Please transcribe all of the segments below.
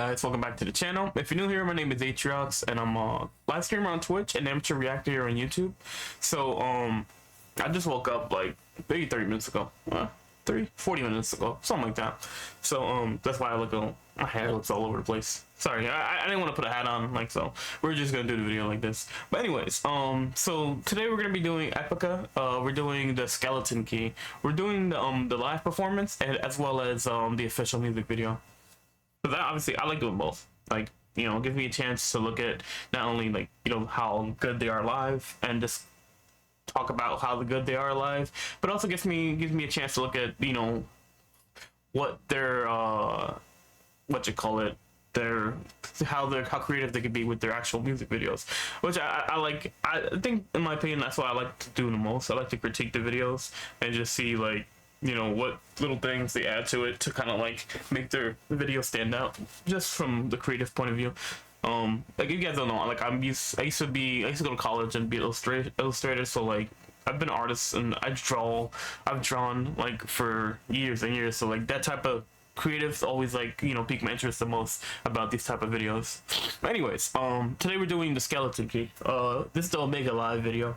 guys, welcome back to the channel. If you're new here, my name is Atriox and I'm a live streamer on Twitch and amateur reactor here on YouTube. So I just woke up like maybe 30 minutes ago. 40 minutes ago, something like that. So that's why I look my hair looks all over the place. Sorry, I didn't want to put a hat on, like, so we're just gonna do the video like this. But anyways, so today we're gonna be doing Epica. We're doing the skeleton key. We're doing the live performance and as well as the official music video. But obviously I like doing both. Like, you know, give me a chance to look at not only, like, you know, how good they are live and just talk about how good they are live, but also gives me a chance to look at, you know, what their what you call it, how creative they could be with their actual music videos, which I like. I think, in my opinion, that's what I like to do the most. I like to critique the videos and just see, like, you know, what little things they add to it to kind of like make their video stand out, just from the creative point of view. Like, you guys don't know, like, I used to go to college and be an illustrator, so like I've been an artist and I've drawn like for years and years, so like that type of creatives always, like, you know, pique my interest the most about these type of videos. Anyways, today we're doing the skeleton key. This is the Omega Live video.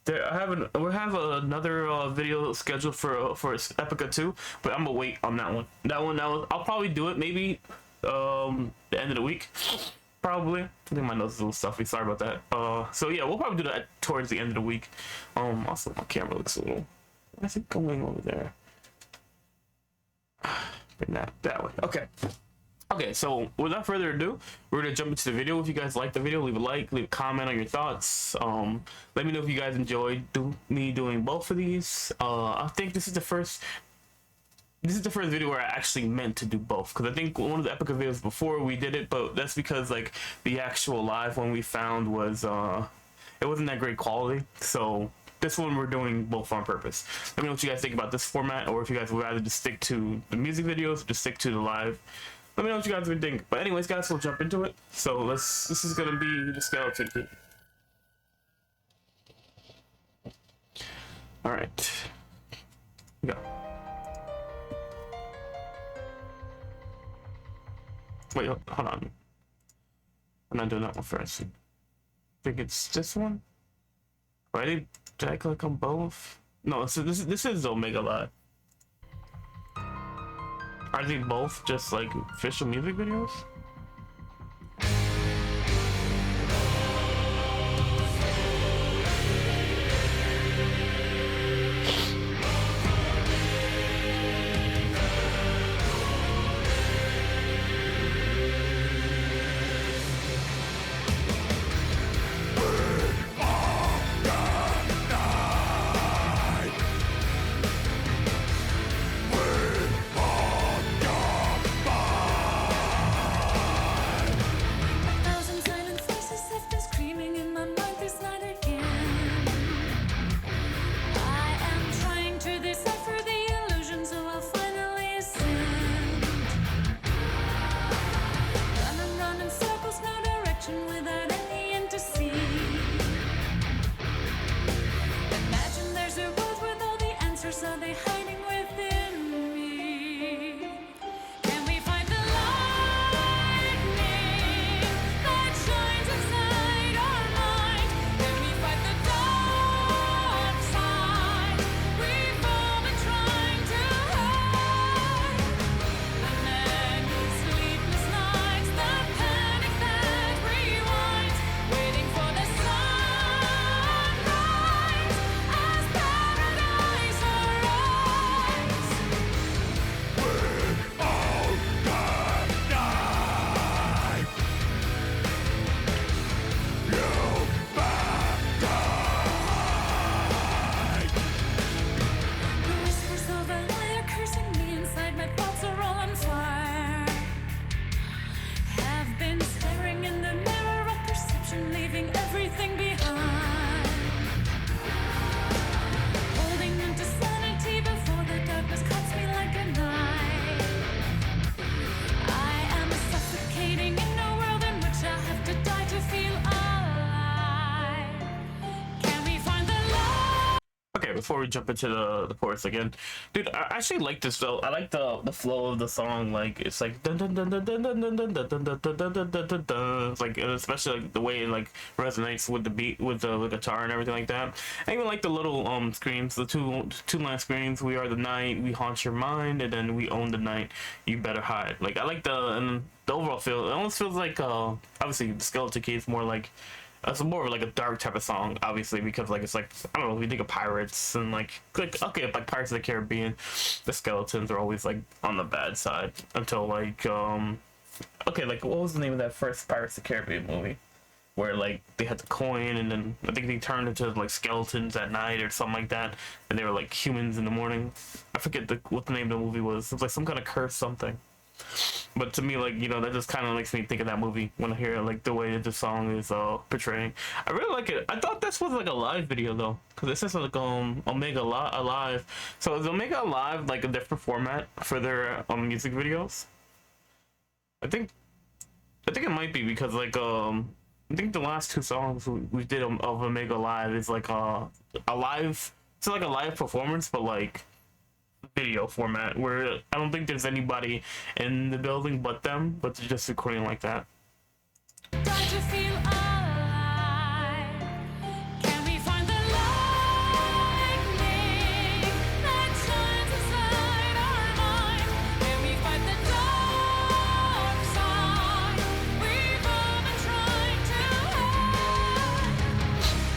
We have another video scheduled for Epica 2, but I'm gonna wait on that one. I'll probably do it maybe the end of the week. Probably. I think my nose is a little stuffy. Sorry about that. So yeah, we'll probably do that towards the end of the week. Also my camera looks a little. Where's it going over there? Bring that way. Okay, so without further ado, we're gonna jump into the video. If you guys like the video, leave a like, leave a comment on your thoughts. Let me know if you guys enjoyed me doing both of these. I think this is the first video where I actually meant to do both, because I think one of the Epica videos before we did it, but that's because like the actual live one we found was it wasn't that great quality. So this one we're doing both on purpose. Let me know what you guys think about this format, or if you guys would rather just stick to the music videos or just stick to the live. Let me know what you guys would think. But anyways, guys, we'll jump into it. So this is gonna be the skeleton key. All right, go. Wait, hold on. I'm not doing that one first. I think it's this one. Did I click on both? No, so this is Omega Live. Are they both just like official music videos? before we jump into the chorus again, dude, I actually like this though. I like the flow of the song. Like it's like dun dun dun dun dun dun dun dun dun dun dun dun dun dun dun dun. It's like, especially like the way it like resonates with the beat, with the guitar and everything like that. I even like the little screams, the two line screams. We are the night, we haunt your mind, and then we own the night. You better hide. Like I like the overall feel. It almost feels like obviously the Skeleton Key is more like. It's more of like a dark type of song, obviously, because like it's like, I don't know, if you think of pirates and like okay, like Pirates of the Caribbean, the skeletons are always like on the bad side until like okay, like what was the name of that first Pirates of the Caribbean movie where like they had the coin and then I think they turned into like skeletons at night or something like that, and they were like humans in the morning. I forget what the name of the movie was. It was like some kind of curse something. But to me, like, you know, that just kind of makes me think of that movie when I hear like the way that the song is portraying. I really like it. I thought this was like a live video though, because it says like Omega Alive. So is Omega Alive like a different format for their music videos? I think it might be, because like I think the last two songs we did of Omega Live is like a live. It's like a live performance, but like video format where I don't think there's anybody in the building but them, but they're just recording like that. Don't you feel alive? Can we find the lightning that shines inside our mind? Can we fight the dark side? We've all been trying to hide.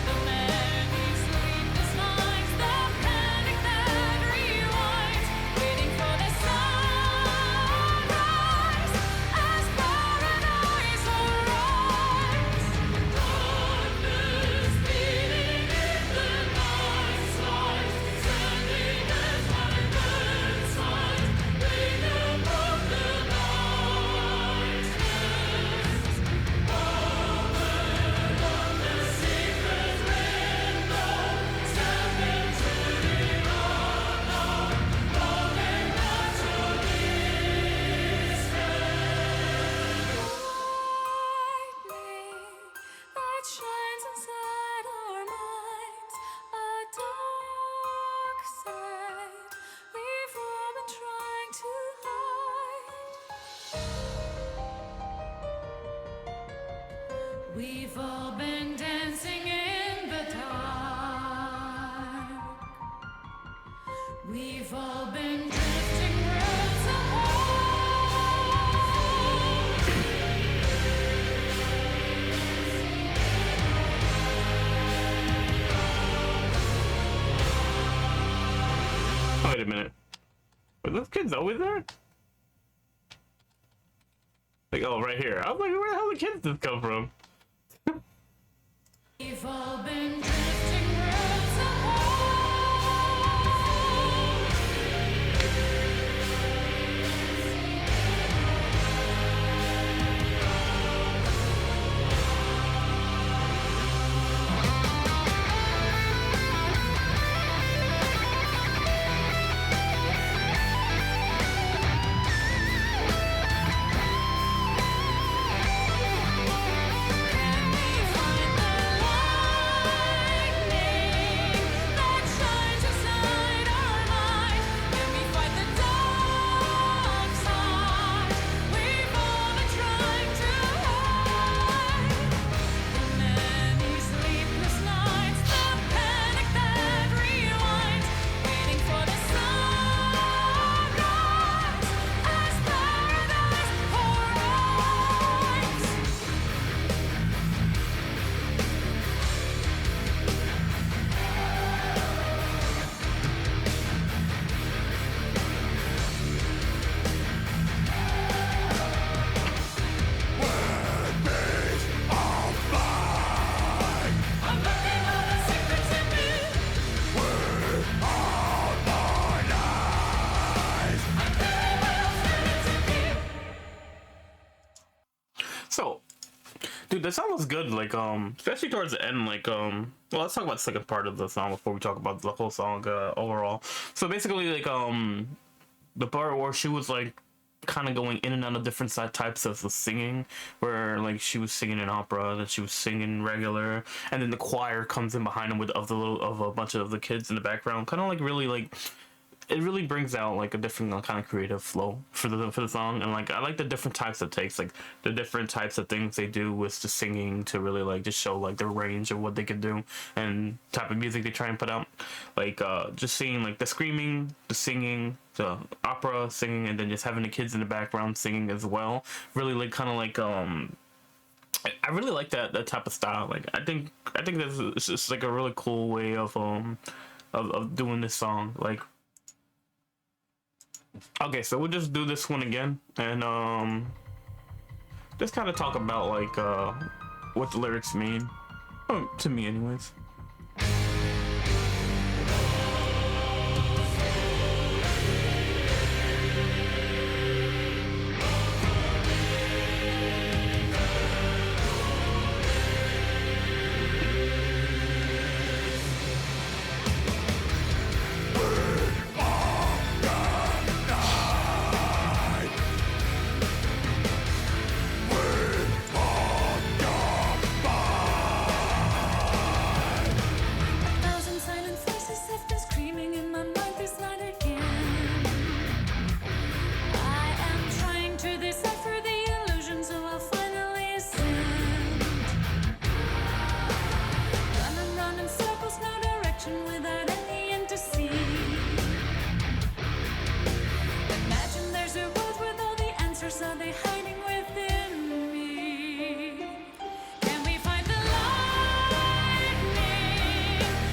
The many sleepless nights, the panic that rewinds, waiting for the sunrise as paradise arrives. Darkness beating in the night skies, sending as heaven signs, bring them from the night skies. Open up the secret window, step into the unknown, longing naturally lightning that shines inside our minds, a dark side we've all been trying to hide. We've all been dancing in the dark. We've all been drifting worlds apart. Wait a minute. Were those kids always there? Like, oh, right here. I was like, where the hell did kids just come from? We've all been drifting worlds apart. Can we find the lightning that shines inside our minds? Can we fight the dark side we've all been trying to hide? The many sleepless nights, the panic that rewinds, waiting for the sunrise as paradise arrives. I'm looking all the secrets in me. I'm very well spirits in me. So, dude, that song was good. Like, especially towards the end. Like, well, let's talk about the second part of the song before we talk about the whole song overall. So basically, like, the part where she was like, kind of going in and out of different types of the singing, where like she was singing an opera, then she was singing regular, and then the choir comes in behind him with of a bunch of the kids in the background, kind of like really like it really brings out like a different kind of creative flow for the song. And like I like the different types of takes, like the different types of things they do with the singing to really like just show like the range of what they could do and type of music they try and put out. Like just seeing like the screaming, the singing, the opera singing, and then just having the kids in the background singing as well, really like kind of like I really like that type of style. Like I think this is it's just like a really cool way of doing this song. Like, okay, so we'll just do this one again, and just kind of talk about like what the lyrics mean, to me, anyways. Thousand silent voices have been screaming in my mind this night again. I am trying to decipher the illusion, so I'll finally ascend. Run and run in circles, no direction, without any end to see. Imagine there's a world with all the answers. Are they hiding within me? Can we find the lightning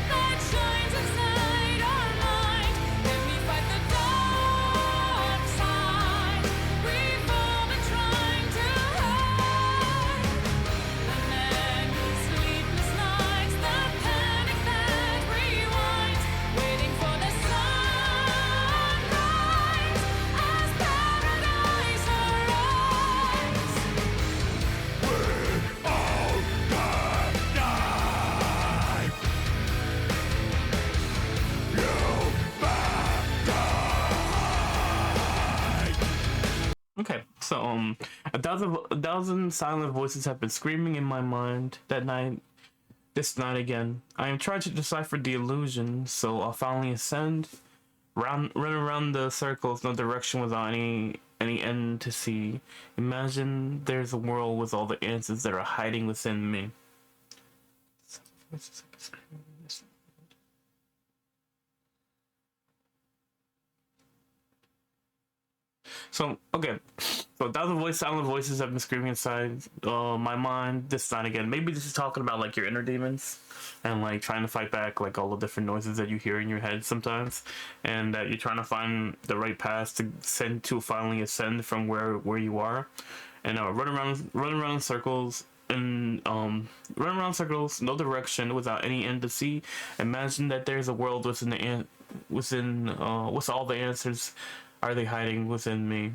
that shines inside our mind? Can we fight the dark side we've all been trying to hide? The many sleepless nights, the panic that rewinds, waiting for the sunrise as paradise arrives. Okay, so a thousand silent voices have been screaming in my mind that night, this night again. I am trying to decipher the illusion, so I'll finally ascend, run around the circles, no direction without any end to see. Imagine there's a world with all the answers that are hiding within me. So okay, so a thousand silent voices have been screaming inside my mind this night again. Maybe this is talking about like your inner demons and like trying to fight back like all the different noises that you hear in your head sometimes, and that you're trying to find the right path to send to finally ascend from where you are, and run around in circles. And run around circles, no direction, without any end to see. Imagine that there's a world within what's all the answers are they hiding within me?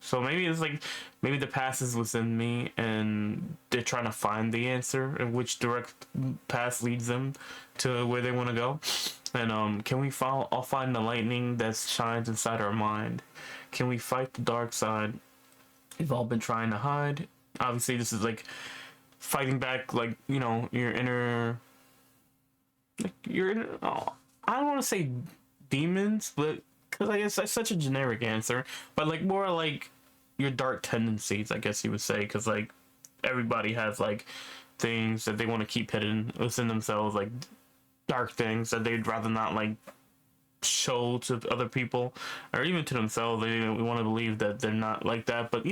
So maybe it's like maybe the past is within me, and they're trying to find the answer and which direct path leads them to where they want to go. And can we follow? I'll find the lightning that shines inside our mind. Can we fight the dark side we've all been trying to hide? Obviously, this is like fighting back, like your inner, like your inner. Oh, I don't want to say demons, but because I guess that's such a generic answer, but like more like your dark tendencies, I guess you would say, because like everybody has like things that they want to keep hidden within themselves, like dark things that they'd rather not like show to other people or even to themselves. They want to believe that they're not like that, but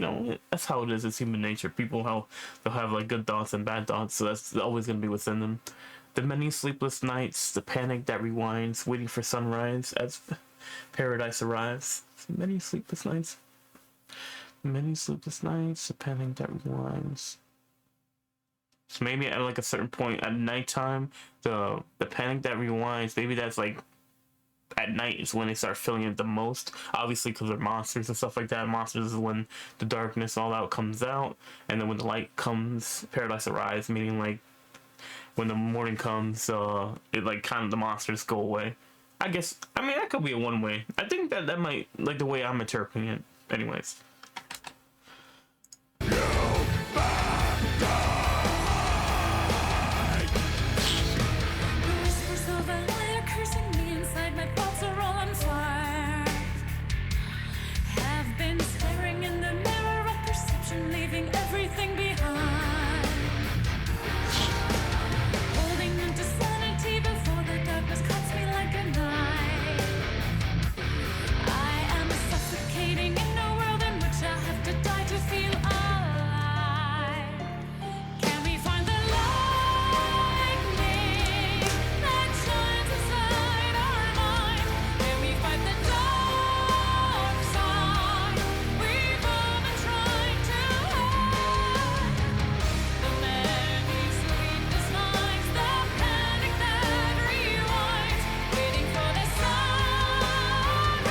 that's how it is. It's human nature. People, how they'll have like good thoughts and bad thoughts, so that's always going to be within them. The many sleepless nights, the panic that rewinds, waiting for sunrise as paradise arrives. Many sleepless nights, the panic that rewinds. So maybe at like a certain point at nighttime, the panic that rewinds, maybe that's like at night is when they start feeling it the most. Obviously, because they're monsters and stuff like that. Monsters is when the darkness, all that comes out, and then when the light comes, paradise arrives. Meaning like when the morning comes, it like kind of the monsters go away. I guess. I mean, that could be a one way. I think that might like the way I'm interpreting it. Anyways. The whispers of a liar cursing me inside. My thoughts are all on fire. Have been staring in the mirror of perception, leaving everything behind. Holding on to sanity before the darkness cuts me like a knife. I am suffocating in a world in which I have to die to feel alive. Can we find the lightning that shines inside our mind? Can we fight the dark side we've all been trying to hide? The many sleepless nights, the panic that rewinds, waiting for the sunrise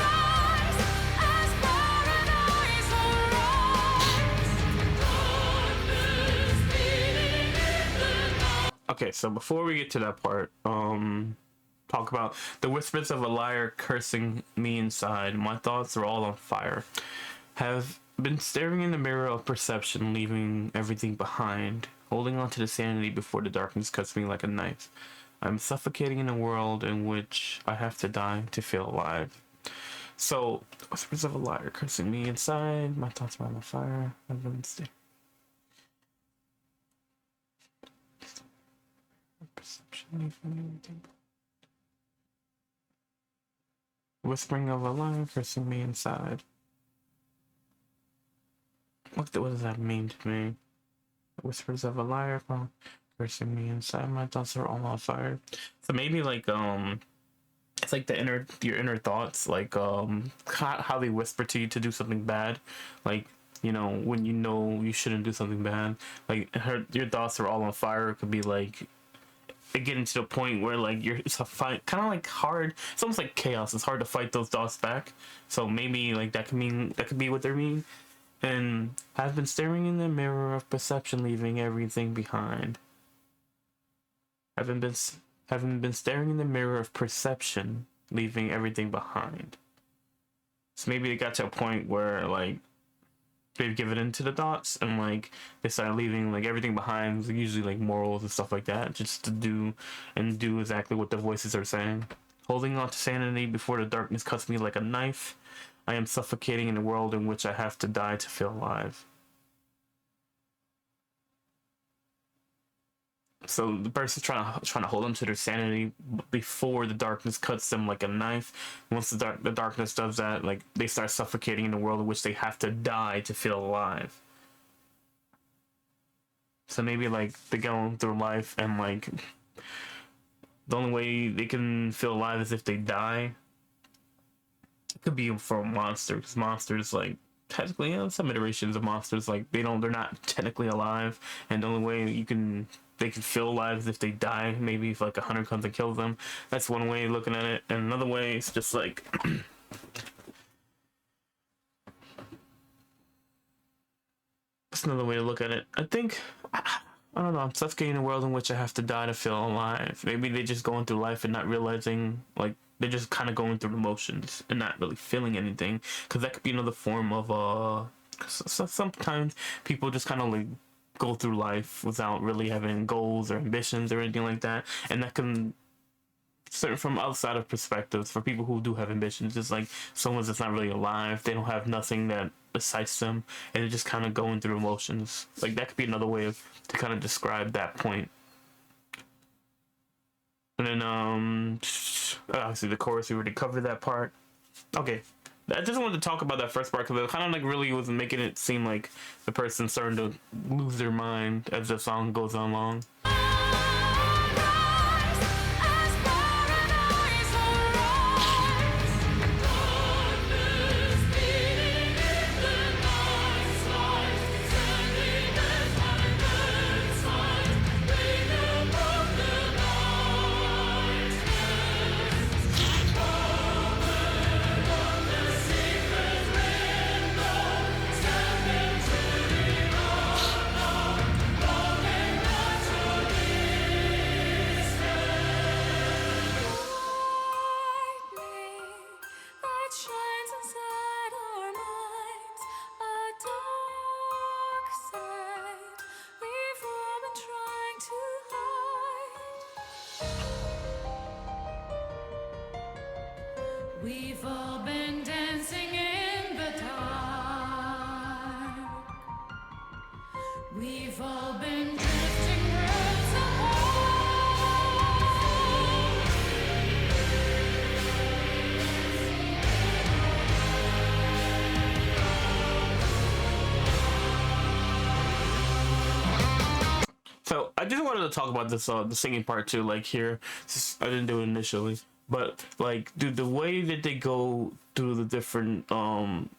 as paradise arrives. Darkness beating in the night. Okay, so before we get to that part, talk about the whispers of a liar cursing me inside. My thoughts are all on fire. Have been staring in the mirror of perception, leaving everything behind. Holding on to the sanity before the darkness cuts me like a knife. I'm suffocating in a world in which I have to die to feel alive. So, whispers of a liar cursing me inside. My thoughts are on fire. I've been staring. Perception, leaving everything. Whispering of a liar cursing me inside. What does that mean to me? Whispers of a liar cursing me inside. My thoughts are all on fire. So maybe like it's like your inner thoughts, like how they whisper to you to do something bad, like when you know you shouldn't do something bad. Like your thoughts are all on fire. It could be like getting to the point where like it's a fight, kind of like hard. It's almost like chaos. It's hard to fight those thoughts back. So maybe like that could be what they're meaning. And I've been staring in the mirror of perception, leaving everything behind. Haven't been staring in the mirror of perception, leaving everything behind. So maybe they got to a point where like they've given into the thoughts and like they start leaving like everything behind, usually like morals and stuff like that, just to do exactly what the voices are saying. Holding on to sanity before the darkness cuts me like a knife. I am suffocating in a world in which I have to die to feel alive. So the person's trying to hold on to their sanity before the darkness cuts them like a knife. Once the darkness does that, like they start suffocating in a world in which they have to die to feel alive. So maybe like they're going through life and like the only way they can feel alive is if they die. It could be for a monster, because monsters like technically, some iterations of monsters like they're not technically alive, and the only way they can feel alive is if they die. Maybe if like a hunter comes and kills them. That's one way of looking at it, and another way is just like that's another way to look at it. I think I don't know. I'm suffocating in a world in which I have to die to feel alive. Maybe they're just going through life and not realizing, like they're just kind of going through the motions and not really feeling anything. Because that could be another form of sometimes people just kind of like go through life without really having goals or ambitions or anything like that, and that can certain from outside of perspectives for people who do have ambitions. It's like someone that's not really alive. They don't have nothing that excites them, and they're just kind of going through emotions. Like that could be another way to kind of describe that point. And then obviously the chorus, we already covered that part. Okay, I just wanted to talk about that first part because it kind of like really was making it seem like the person's starting to lose their mind as the song goes on long. We've all been dancing in the dark. We've all been drifting worlds apart. So I just wanted to talk about this the singing part too. Like here, I didn't do it initially, but like, dude, the way that they go through the different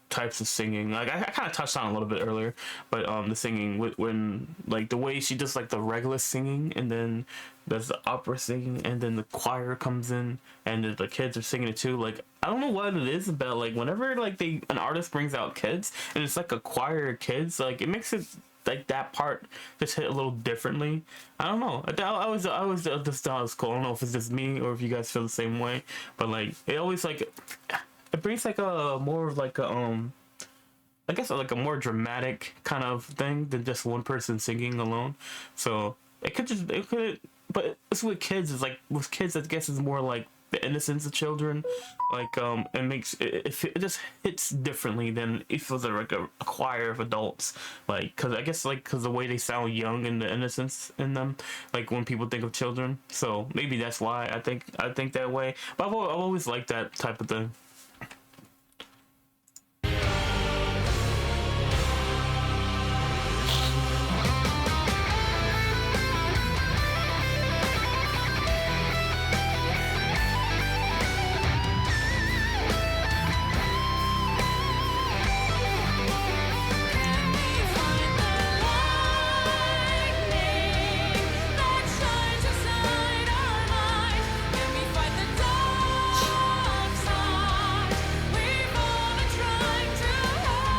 types of singing, like I kind of touched on it a little bit earlier, but the singing when like the way she does like the regular singing, and then there's the opera singing, and then the choir comes in, and the kids are singing it too. Like I don't know what it is about like whenever like an artist brings out kids and it's like a choir of kids, like it makes it like that part just hit a little differently. I don't know. I was just thought it was cool. I don't know if it's just me or if you guys feel the same way, but like it always like it brings like a more of like a I guess like a more dramatic kind of thing than just one person singing alone. So it could, but it's with kids. It's like with kids, I guess it's more like the innocence of children. Like it makes it just hits differently than if it was like a choir of adults. Like because I guess like because the way they sound young and the innocence in them, like when people think of children. So maybe that's why I think that way. But I've always liked that type of thing. Can we find the lightning that shines inside our minds? Can we fight the dark side? We've all been trying to hide.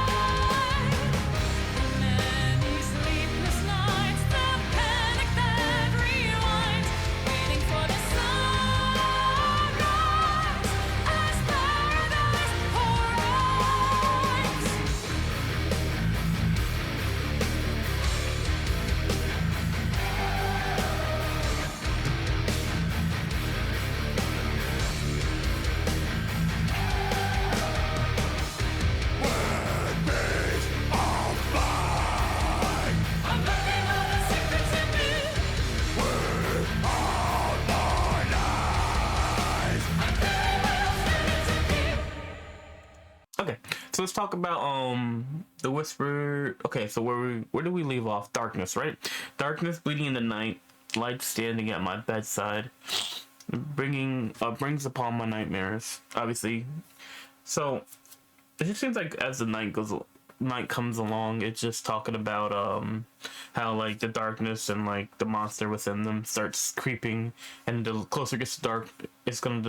The many sleepless nights, the panic that rewinds, waiting for the sunrise as paradise arrives. I'm looking all the secrets in me. I'm feeling my own spirits in me. Okay, so let's talk about the whisper. Okay, so where do we leave off? Darkness, right? Darkness bleeding in the night, light standing at my bedside, brings upon my nightmares. Obviously, so it just seems like as the night comes along, it's just talking about how like the darkness and like the monster within them starts creeping, and the closer it gets to dark, it's gonna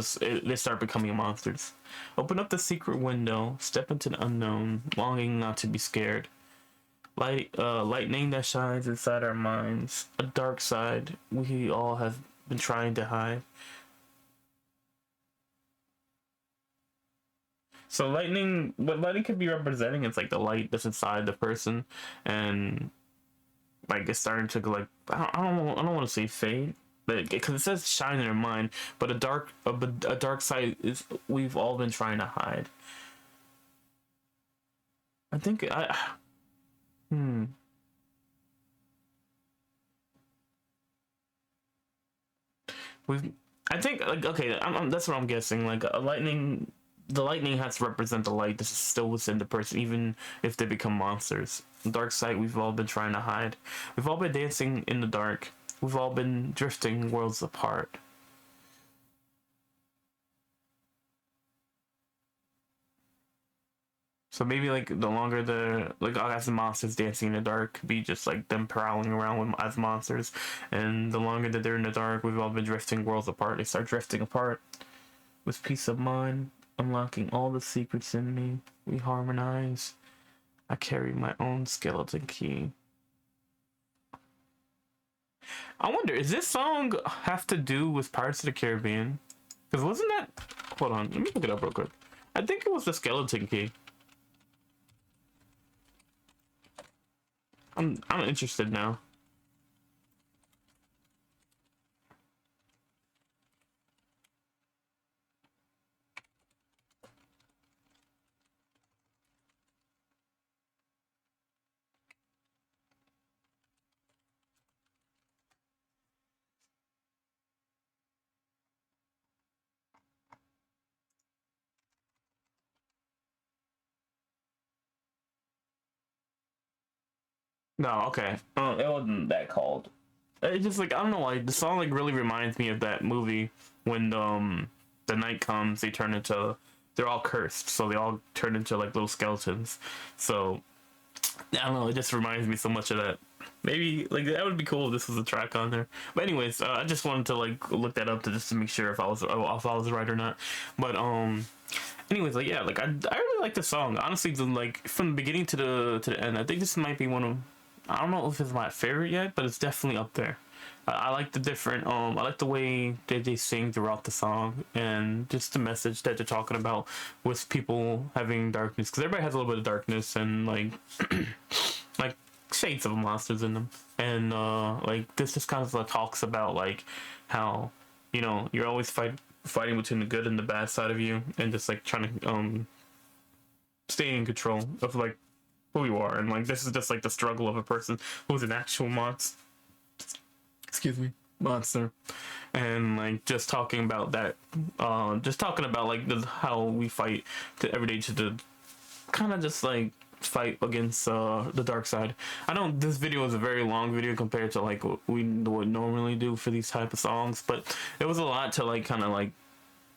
they start becoming monsters. Open up the secret window, step into the unknown, longing not to be scared. Lightning that shines inside our minds, a dark side we all have been trying to hide. So lightning, what lightning could be representing, it's like the light that's inside the person, and like it's starting to go like I don't want to say fade, but because it says shine in their mind, but a dark side is we've all been trying to hide. I think hmm. We've I think like okay, that's what I'm guessing. Like a lightning, the lightning has to represent the light that's still within the person, even if they become monsters. The dark side we've all been trying to hide. We've all been dancing in the dark. We've all been drifting worlds apart. So maybe like the longer the like as the monsters dancing in the dark could be just like them prowling around as monsters, and the longer that they're in the dark, we've all been drifting worlds apart. They start drifting apart with peace of mind, unlocking all the secrets in me. We harmonize. I carry my own skeleton key. I wonder, is this song have to do with Pirates of the Caribbean? Because wasn't that? Hold on, let me look it up real quick. I think it was the skeleton key. I'm interested now. No, okay. It wasn't that called. It's just like I don't know, like the song like really reminds me of that movie when the night comes, they turn into they're all cursed, so they all turn into like little skeletons. So I don't know, it just reminds me so much of that. Maybe like that would be cool if this was a track on there. But anyways, I just wanted to like look that up to just to make sure if I was right or not. But anyways, like yeah, like I really like the song. Honestly, like from the beginning to the end, I think this might be one of I don't know if it's my favorite yet, but it's definitely up there. I like the different I like the way that they sing throughout the song and just the message that they're talking about with people having darkness because everybody has a little bit of darkness and like shades of monsters in them and like this just kind of like talks about like how you're always fighting between the good and the bad side of you and just like trying to stay in control of like who you are and like this is just like the struggle of a person who's an actual monster, excuse me, monster, and like just talking about that just talking about like how we fight to every day to kind of just like fight against the dark side. I know this video is a very long video compared to like what we would normally do for these type of songs, but it was a lot to like kind of like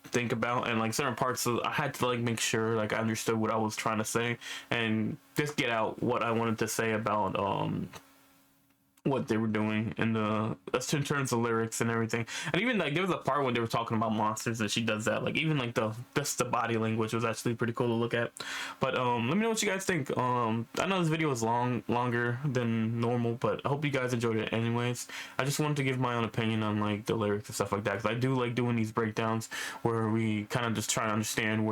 think about and like certain parts of, I had to like make sure like I understood what I was trying to say and just get out what I wanted to say about what they were doing in the in terms of lyrics and everything. And even like there was a part when they were talking about monsters that she does that. Like even like the just the body language was actually pretty cool to look at. But let me know what you guys think. I know this video is longer than normal, but I hope you guys enjoyed it anyways. I just wanted to give my own opinion on like the lyrics and stuff like that because I do like doing these breakdowns where we kind of just try to understand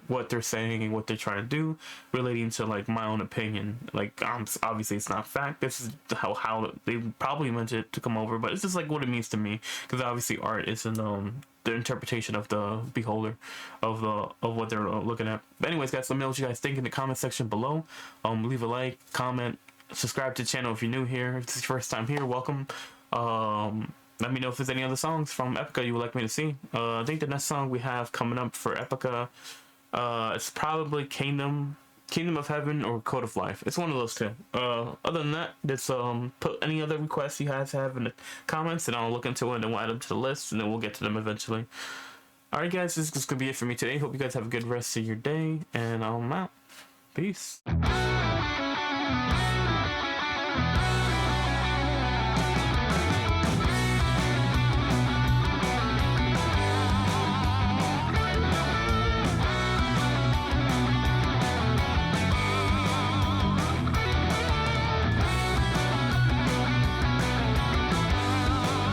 what they're saying and what they're trying to do relating to like my own opinion. Like obviously it's not fact. This is how they probably meant it to come over, but it's just like what it means to me because obviously art isn't the interpretation of the beholder of what they're looking at. But anyways, guys, let me know what you guys think in the comment section below. Leave a like, comment, subscribe to the channel if you're new here. If this is your first time here, welcome. Let me know if there's any other songs from Epica you would like me to see. I think the next song we have coming up for Epica, it's probably Kingdom of Heaven or Code of Life. It's one of those two. Other than that, just put any other requests you guys have in the comments and I'll look into it and then we'll add them to the list and then we'll get to them eventually. Alright guys, this is gonna be it for me today. Hope you guys have a good rest of your day and I'm out. Peace.